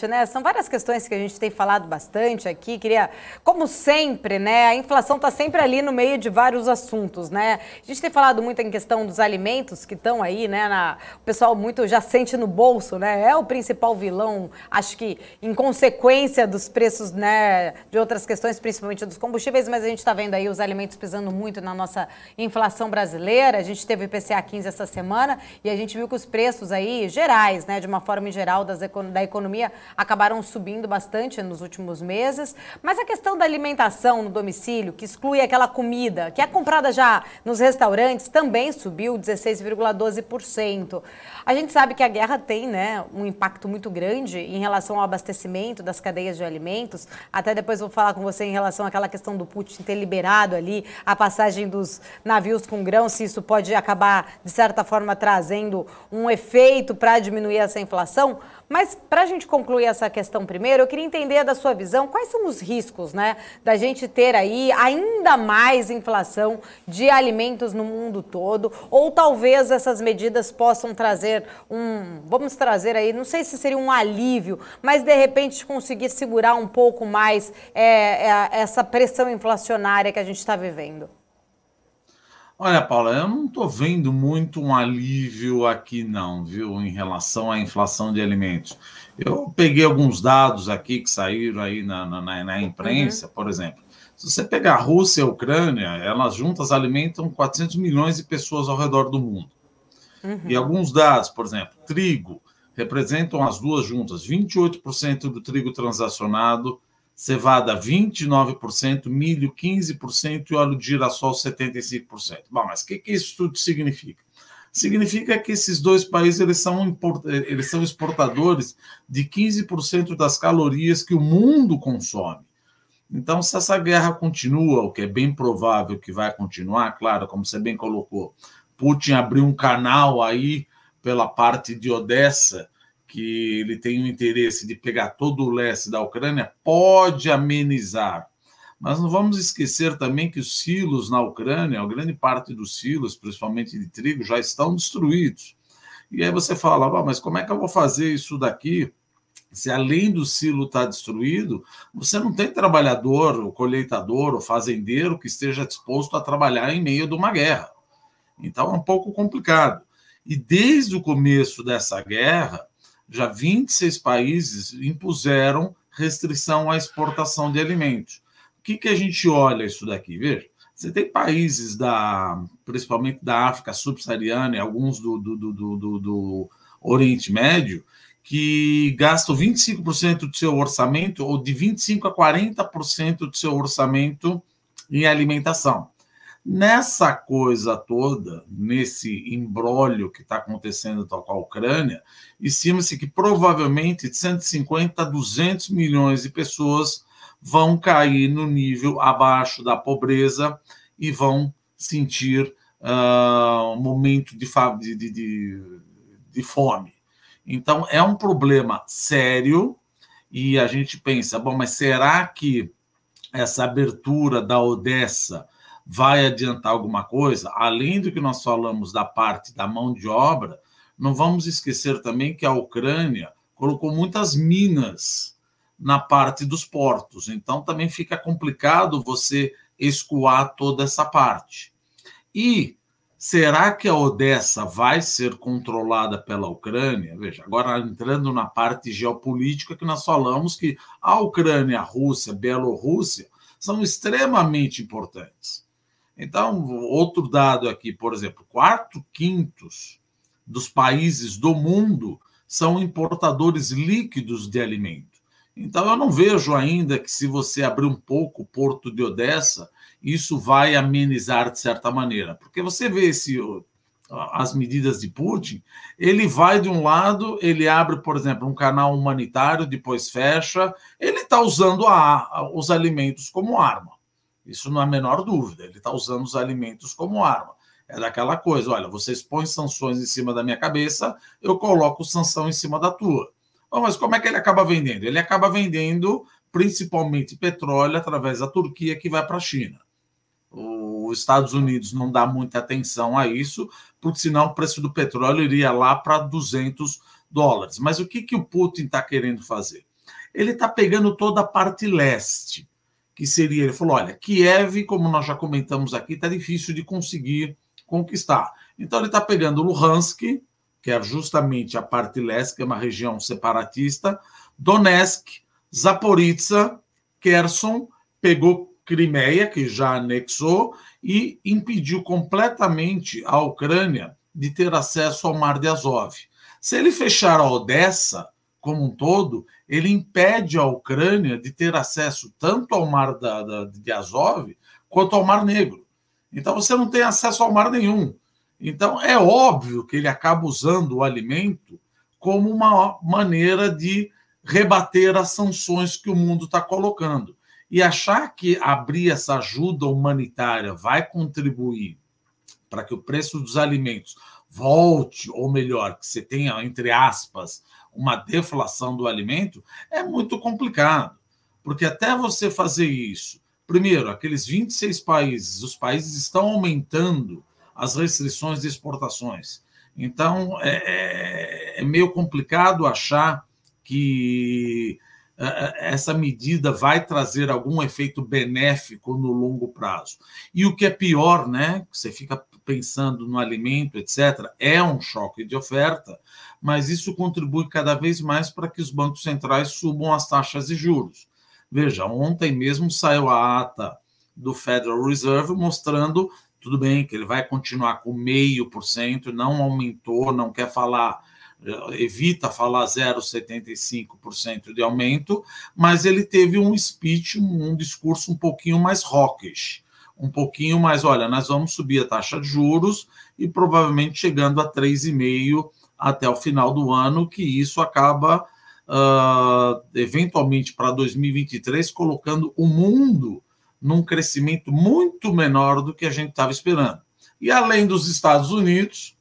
Né? São várias questões que a gente tem falado bastante aqui. Queria, como sempre, né? A inflação está sempre ali no meio de vários assuntos, né? A gente tem falado muito em questão dos alimentos que estão aí, né? O pessoal muito já sente no bolso, né? É o principal vilão, acho que em consequência dos preços, né? De outras questões, principalmente dos combustíveis, mas a gente está vendo aí os alimentos pesando muito na nossa inflação brasileira. A gente teve o IPCA 15 essa semana e a gente viu que os preços aí gerais, né? De uma forma em geral da economia acabaram subindo bastante nos últimos meses, mas a questão da alimentação no domicílio, que exclui aquela comida que é comprada já nos restaurantes, também subiu 16,12%. A gente sabe que a guerra tem, né, um impacto muito grande em relação ao abastecimento das cadeias de alimentos. Até depois vou falar com você em relação àquela questão do Putin ter liberado ali a passagem dos navios com grão, se isso pode acabar, de certa forma, trazendo um efeito para diminuir essa inflação. Mas para a gente concluir essa questão primeiro, eu queria entender da sua visão quais são os riscos, né, da gente ter aí ainda mais inflação de alimentos no mundo todo, ou talvez essas medidas possam trazer vamos trazer aí, não sei se seria um alívio, mas de repente conseguir segurar um pouco mais essa pressão inflacionária que a gente está vivendo. Olha, Paula, eu não estou vendo muito um alívio aqui, não, viu, em relação à inflação de alimentos. Eu peguei alguns dados aqui que saíram aí na imprensa, por exemplo. Se você pegar a Rússia e a Ucrânia, elas juntas alimentam 400 milhões de pessoas ao redor do mundo. E alguns dados, por exemplo, trigo, representam as duas juntas 28% do trigo transacionado, cevada 29%, milho 15% e óleo de girassol 75%. Bom, mas o que isso tudo significa? Significa que esses dois países eles são exportadores de 15% das calorias que o mundo consome. Então, se essa guerra continua, o que é bem provável que vai continuar, claro, como você bem colocou, Putin abriu um canal aí pela parte de Odessa, que ele tem o interesse de pegar todo o leste da Ucrânia, pode amenizar. Mas não vamos esquecer também que os silos na Ucrânia, a grande parte dos silos, principalmente de trigo, já estão destruídos. E aí você fala, mas como é que eu vou fazer isso daqui? Se além do silo estar destruído, você não tem trabalhador, o colheitador, o fazendeiro que esteja disposto a trabalhar em meio de uma guerra. Então é um pouco complicado. E desde o começo dessa guerra, já 26 países impuseram restrição à exportação de alimentos. O que a gente olha isso daqui? Veja, você tem países, principalmente da África subsaariana e alguns do Oriente Médio, que gastam 25% do seu orçamento, ou de 25% a 40% do seu orçamento em alimentação. Nessa coisa toda, nesse imbróglio que está acontecendo com a Ucrânia, estima-se que provavelmente de 150 a 200 milhões de pessoas vão cair no nível abaixo da pobreza e vão sentir um momento de fome. Então, é um problema sério e a gente pensa, mas será que essa abertura da Odessa vai adiantar alguma coisa? Além do que nós falamos da parte da mão de obra, não vamos esquecer também que a Ucrânia colocou muitas minas na parte dos portos, então também fica complicado você escoar toda essa parte. E será que a Odessa vai ser controlada pela Ucrânia? Veja, agora entrando na parte geopolítica que nós falamos que a Ucrânia, a Rússia, a Bielorrússia são extremamente importantes. Então, outro dado aqui, por exemplo, 4/5 dos países do mundo são importadores líquidos de alimento. Então, eu não vejo ainda que se você abrir um pouco o porto de Odessa, isso vai amenizar de certa maneira. Porque você vê as medidas de Putin, ele vai de um lado, ele abre, por exemplo, um canal humanitário, depois fecha, ele está usando os alimentos como arma. Isso não há a menor dúvida, ele está usando os alimentos como arma. É daquela coisa, olha, vocês põem sanções em cima da minha cabeça, eu coloco sanção em cima da tua. Mas como é que ele acaba vendendo? Ele acaba vendendo principalmente petróleo através da Turquia, que vai para a China. Os Estados Unidos não dá muita atenção a isso, porque senão o preço do petróleo iria lá para dólares. Mas o que o Putin está querendo fazer? Ele está pegando toda a parte leste, que seria, ele falou, olha, Kiev, como nós já comentamos aqui, está difícil de conseguir conquistar. Então ele está pegando Luhansk, que é justamente a parte leste, que é uma região separatista, Donetsk, Zaporizhzhia, Kherson, pegou Crimeia, que já anexou, e impediu completamente a Ucrânia de ter acesso ao Mar de Azov. Se ele fechar a Odessa como um todo, ele impede a Ucrânia de ter acesso tanto ao Mar de Azov quanto ao Mar Negro. Então você não tem acesso ao mar nenhum. Então é óbvio que ele acaba usando o alimento como uma maneira de rebater as sanções que o mundo está colocando. E achar que abrir essa ajuda humanitária vai contribuir para que o preço dos alimentos volte, ou melhor, que você tenha, entre aspas, uma deflação do alimento, é muito complicado. Porque até você fazer isso, primeiro, aqueles 26 países, os países estão aumentando as restrições de exportações. Então, é meio complicado achar que essa medida vai trazer algum efeito benéfico no longo prazo. E o que é pior, né? Você fica pensando no alimento, etc., é um choque de oferta, mas isso contribui cada vez mais para que os bancos centrais subam as taxas de juros. Veja, ontem mesmo saiu a ata do Federal Reserve mostrando, tudo bem, que ele vai continuar com 0,5%, não aumentou, não quer falar, evita falar 0,75% de aumento, mas ele teve um speech, um discurso um pouquinho mais hawkish, um pouquinho mais, olha, nós vamos subir a taxa de juros e provavelmente chegando a 3,5% até o final do ano, que isso acaba, eventualmente, para 2023, colocando o mundo num crescimento muito menor do que a gente estava esperando. E além dos Estados Unidos,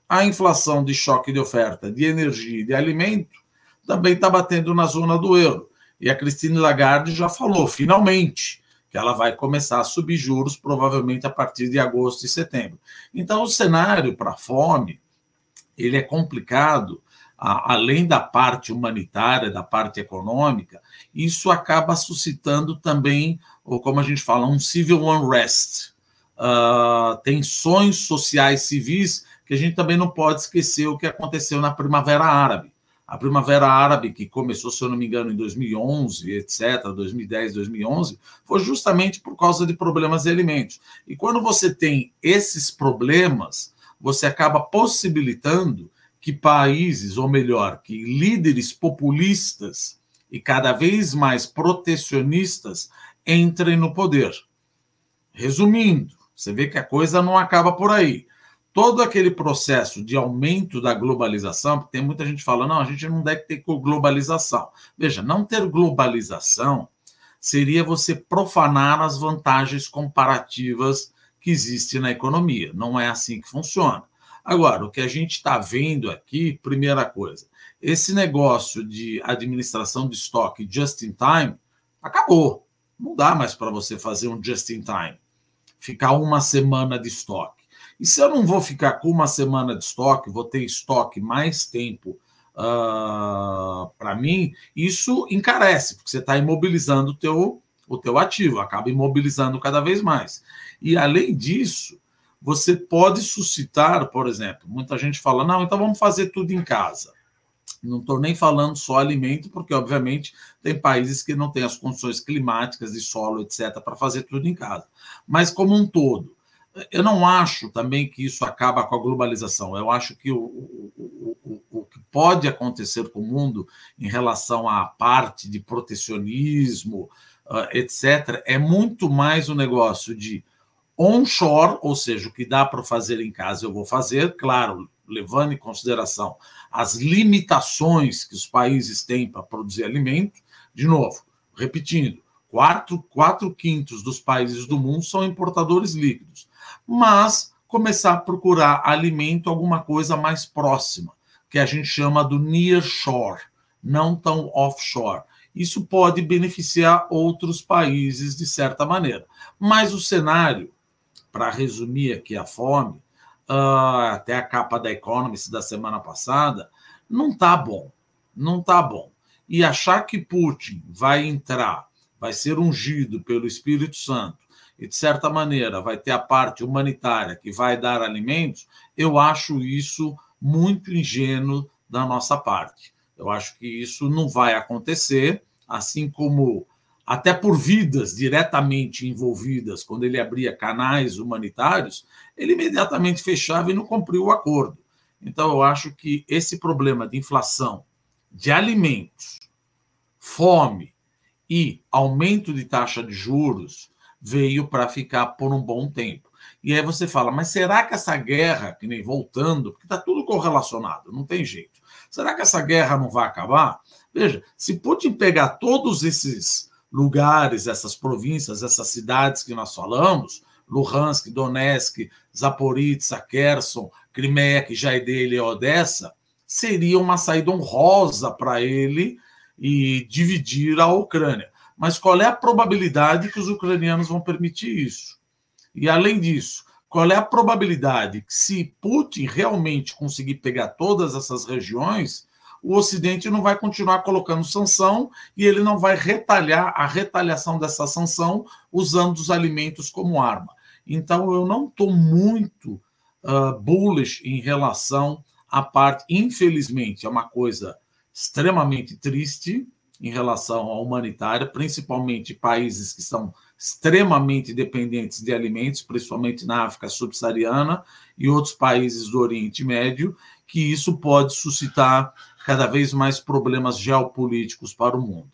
a inflação de choque de oferta de energia e de alimento também está batendo na zona do euro. E a Christine Lagarde já falou, finalmente, que ela vai começar a subir juros, provavelmente a partir de agosto e setembro. Então, o cenário para a fome, ele é complicado, além da parte humanitária, da parte econômica, isso acaba suscitando também, ou como a gente fala, um civil unrest, tensões sociais civis, que a gente também não pode esquecer o que aconteceu na Primavera Árabe. A Primavera Árabe, que começou, se eu não me engano, em 2011, etc., 2010, 2011, foi justamente por causa de problemas de alimentos. E quando você tem esses problemas, você acaba possibilitando que países, ou melhor, que líderes populistas e cada vez mais protecionistas entrem no poder. Resumindo, você vê que a coisa não acaba por aí. Todo aquele processo de aumento da globalização, porque tem muita gente falando, não, a gente não deve ter globalização. Veja, não ter globalização seria você profanar as vantagens comparativas que existem na economia. Não é assim que funciona. Agora, o que a gente está vendo aqui, primeira coisa, esse negócio de administração de estoque just in time acabou. Não dá mais para você fazer um just in time, ficar uma semana de estoque. E se eu não vou ficar com uma semana de estoque, vou ter estoque mais tempo para mim, isso encarece, porque você está imobilizando o teu ativo, acaba imobilizando cada vez mais. E, além disso, você pode suscitar, por exemplo, muita gente fala, não, então vamos fazer tudo em casa. Não estou nem falando só alimento, porque, obviamente, tem países que não têm as condições climáticas de solo, etc., para fazer tudo em casa. Mas, como um todo, eu não acho também que isso acaba com a globalização. Eu acho que o que pode acontecer com o mundo em relação à parte de protecionismo, etc., é muito mais um negócio de onshore, ou seja, o que dá para fazer em casa eu vou fazer, claro, levando em consideração as limitações que os países têm para produzir alimento. De novo, repetindo, 4/5 dos países do mundo são importadores líquidos. Mas começar a procurar alimento, alguma coisa mais próxima, que a gente chama do near shore, não tão offshore. Isso pode beneficiar outros países de certa maneira. Mas o cenário, para resumir aqui a fome, até a capa da Economist da semana passada, não está bom, não está bom. E achar que Putin vai entrar, vai ser ungido pelo Espírito Santo, e, de certa maneira, vai ter a parte humanitária que vai dar alimentos, eu acho isso muito ingênuo da nossa parte. Eu acho que isso não vai acontecer, assim como, até por vidas diretamente envolvidas, quando ele abria canais humanitários, ele imediatamente fechava e não cumpriu o acordo. Então, eu acho que esse problema de inflação de alimentos, fome e aumento de taxa de juros veio para ficar por um bom tempo. E aí você fala, mas será que essa guerra, que nem voltando, porque está tudo correlacionado, não tem jeito, será que essa guerra não vai acabar? Veja, se Putin pegar todos esses lugares, essas províncias, essas cidades que nós falamos, Luhansk, Donetsk, Zaporizhzhia, Kherson, Crimeia, que já é dele, e Odessa, seria uma saída honrosa para ele e dividir a Ucrânia. Mas qual é a probabilidade que os ucranianos vão permitir isso? E, além disso, qual é a probabilidade que, se Putin realmente conseguir pegar todas essas regiões, o Ocidente não vai continuar colocando sanção e ele não vai retalhar a retaliação dessa sanção usando os alimentos como arma. Então, eu não estou muito bullish em relação à parte, infelizmente, é uma coisa extremamente triste em relação à humanitária, principalmente países que são extremamente dependentes de alimentos, principalmente na África subsaariana e outros países do Oriente Médio, que isso pode suscitar cada vez mais problemas geopolíticos para o mundo.